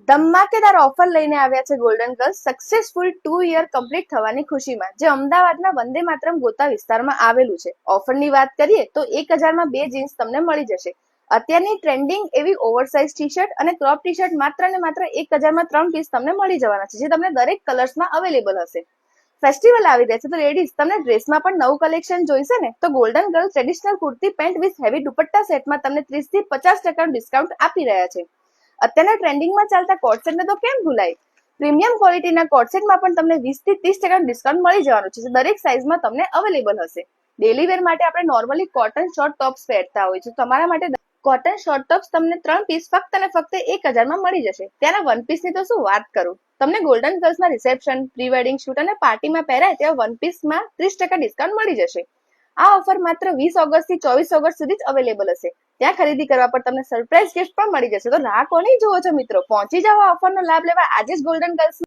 ધમાકેદાર ઓફર લઈને આવ્યા છે golden girls successful 2 year complete થવાની ખુશીમાં, જે અમદાવાદના વંદે માતરમ ગોતા વિસ્તારમાં આવેલું છે. ઓફરની વાત કરીએ તો 1000માં 2 જીન્સ તમને મળી જશે. અત્યારની ટ્રેન્ડિંગ એવી ઓવરસાઇઝ ટી શર્ટ અને ક્રોપ ટી શર્ટ માત્ર ને માત્ર 1000માં 3 પીસ તમને મળી જવાના છે, જે તમને દરેક કલર્સમાં અવેલેબલ હશે. ફેસ્ટિવલ આવી રહ્યા છે તો લેડીઝ તમને ડ્રેસમાં પણ નવું કલેક્શન જોઈશે ને, તો golden girl traditional kurti pant with heavy dupatta સેટમાં તમને 30 થી 50% ડિસ્કાઉન્ટ આપી રહ્યા છે. અત્યારના ટ્રેન્ડિંગમાં ચાલતા કોટસેટને તો કેમ ભૂલાય. પ્રીમિયમ ક્વોલિટીના કોટસેટમાં પણ તમને 20 થી 30% ડિસ્કાઉન્ટ મળી જવાનું છે, જે દરેક સાઇઝમાં તમને અવેલેબલ હશે. ડેલી વેર માટે આપણે નોર્મલી કોટન શોર્ટ ટોપ્સ પહેરતા હોય છે, તમારા માટે કોટન શોર્ટ ટોપ્સ તમને 3 પીસ ફક્ત અને ફક્ત 1000માં મળી જશે. ત્યાંના 1 પીસની તો શું વાત કરું. તમને ગોલ્ડન ગર્લ્સના રિસેપ્શન, પ્રી વેડિંગ શૂટ અને પાર્ટીમાં પહેરાય તેવા 1 પીસમાં 30% ડિસ્કાઉન્ટ મળી જશે. આ ઓફર માત્ર 20 ઓગસ્ટથી 24 ઓગસ્ટ સુધી જ અવેલેબલ હશે. ત્યાં ખરીદી કરવા પર તમને સરપ્રાઇઝ ગિફ્ટ પણ મળી જશે. તો રાહ કોની જુઓ છો મિત્રો, પહોંચી જાઓ આ ઓફરનો લાભ લેવા આજે જ ગોલ્ડન ગર્લ્સ.